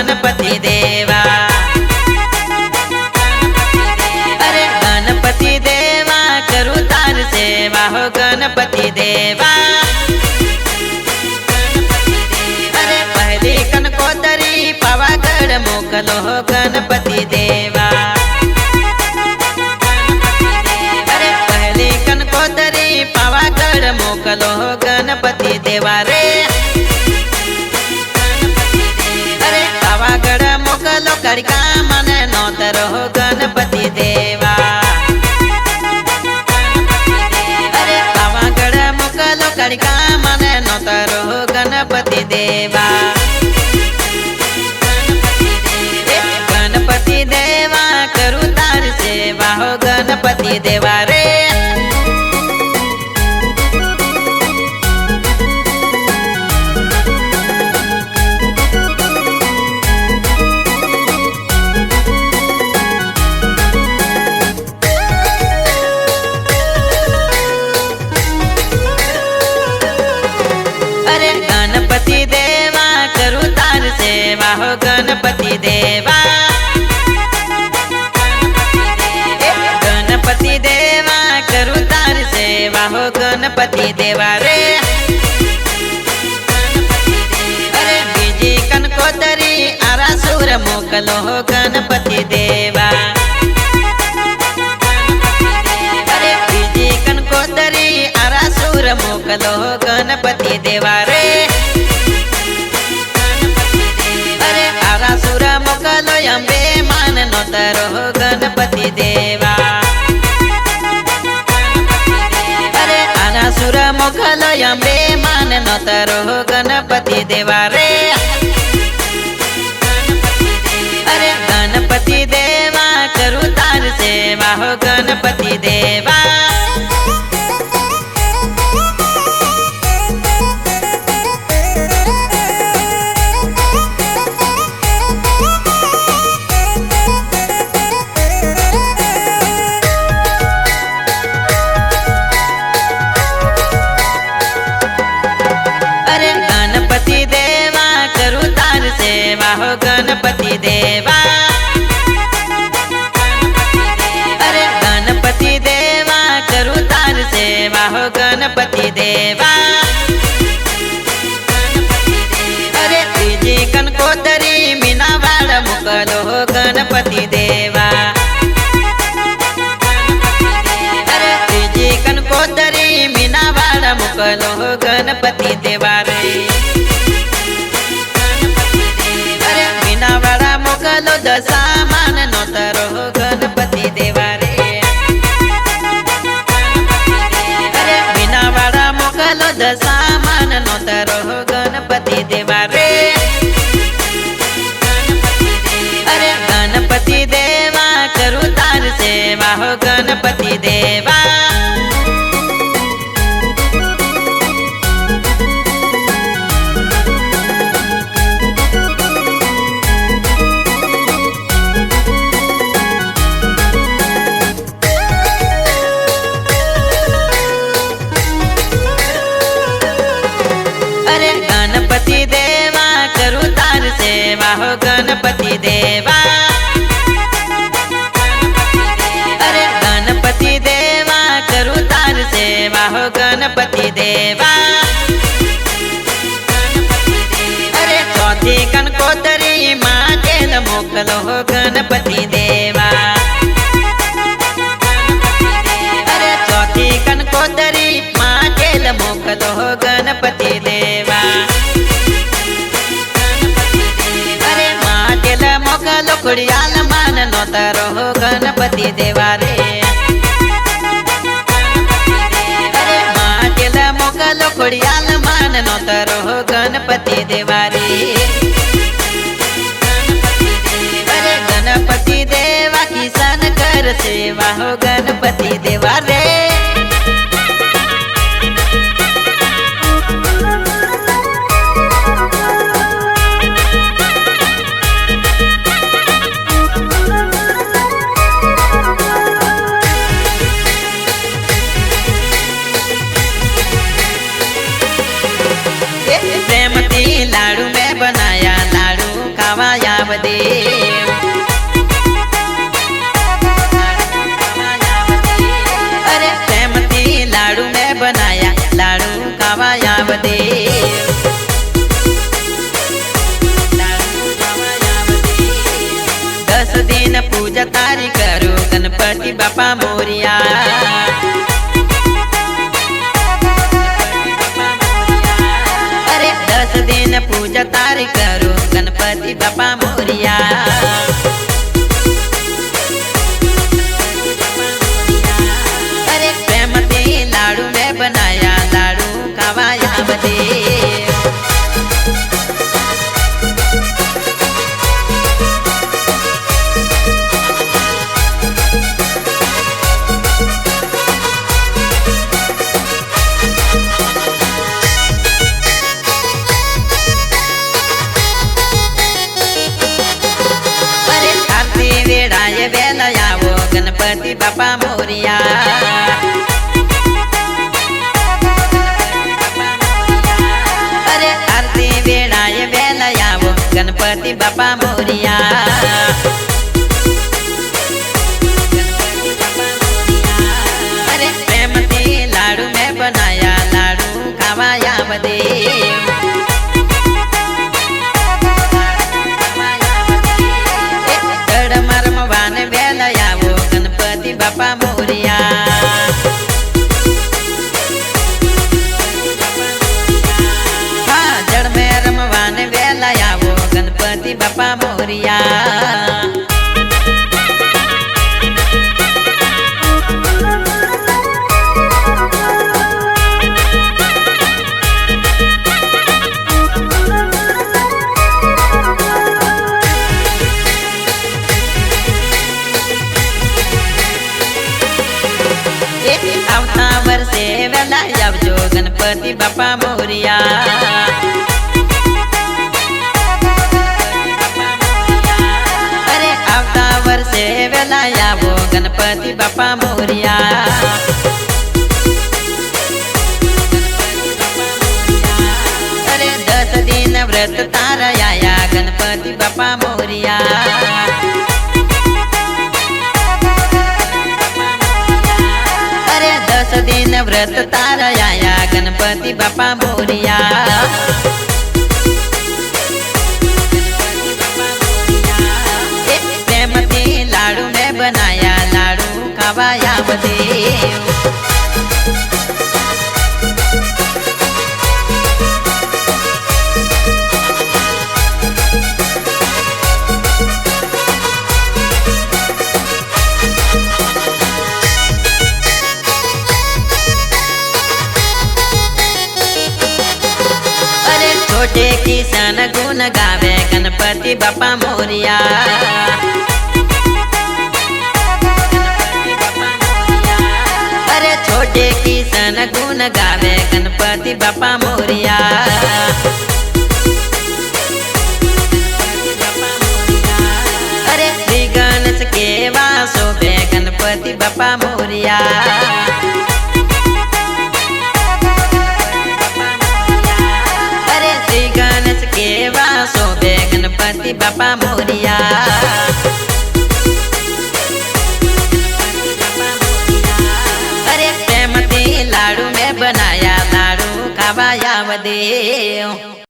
गणपति देवा। अरे गणपति देवा करूँ तार सेवा हो गणपति देवा। अरे पहली कनकोदरी पावागढ़ मोकलो हो गणपति देवा। अरे पहली कनकोदरी पावागढ़ मोकलो हो गणपति देवा रे। अरे पावागढ़ मोकलो कड़का मन नौतर हो गणपति देवा। अरे पावागढ़ मोकलो कड़का मन नौतर हो गणपति देवा। गणपति देवा करूँ तार सेवा हो गणपति देवा रे। अरे गणपति देवा करूँ तार सेवा हो गणपति देवा। गणपति देवा करूँ तार सेवा हो गणपति देवा रे। अरे बीजी कनकोदरी आरासुर मोकलो हो गणपति देवा। अरे बीजी कनकोदरी आरासुर मोकलो हो गणपति देवा रे। अरे आरासुर मोकलो अम्बे मान नौतर हो गणपति देवा। अरे आरासुर मोकलो अम्बे मान नौतर हो गणपति देवा रे। अरे गणपति देवा करूँ तार सेवा हो गणपति देवा। अरे गणपति देवा करूँ तार सेवा हो गणपति देवा। अरे गणपति देवा करूँ तार सेवा हो गणपति देवा। अरे तीजी कनकोदरी मीनावाड़ मोकलो हो गणपति देवा। अरे तीजी कनकोदरी मीनावाड़ मोकलो हो गणपति देवा रे। अरे मीनावाड़ा मोकलो दशा मान नौतर हो गणपति देवा रे। अरे मीनावाड़ा मोकलो दशा मान नौतर हो गणपति देवा रे। अरे गणपति देवा करूँ तार सेवा हो गणपति देवा। अरे गणपति देवा करूँ तार सेवा हो गणपति देवा। अरे गणपति देवा करूँ तार सेवा हो गणपति देवा। अरे चौथी कनकोदरी माँ केल मोकलो हो गणपति देवा। अरे चौथी कनकोदरी माँ केल मोकलो हो गणपति देवा। अरे माँ केल मोकलो कुड़ियाल मान नौतर हो गणपति देवा रे। अरे माँ केल मोकलो कुड़ियाल मान नौतर हो गणपति देवा रे। अरे गणपति देवा किसान कर सेवा हो गणपति देवा रे। लाडू में बनाया लाडू खावाया बापा मोरिया। अरे 10 दिन पूजा तारी करो गणपति बापा मोरिया। अरे प्रेमती लाडू में बनाया लाडू खावाया बदे। वेलायावो गणपति बापा मोरिया। अरे आरती वेळाय वेलायावो गणपति बापा मोरिया। अरे प्रेमती लाडू में बनाया लाडू खावाया बदे। बापा मोरिया। हाँ जड़ में रमवान वेलायावो गणपति बापा मोरिया। आवता वर्षे वेलायावजो गणपति बापा मोरिया। अरे आवता वर्षे वेलायावो गणपति बापा मोरिया। अरे 10 दिन व्रत ताराया गणपति बापा मोरिया। अरे 10 दिन व्रत ताराया गणपति बापा मोरिया। प्रेमती लाडू में बनाया लाडू खावाया बदे। छोटे किसान गुण गावे गणपति बापा मोरिया। अरे छोटे किसान गुण गावे गणपति बापा मोरिया। अरे श्री गणेश के वासो बे गणपति बापा मोरिया। गणेश के वासो बे गणपति बापा मोरिया। अरे प्रेमती लाडू में बनाया लाडू खावाया बदे।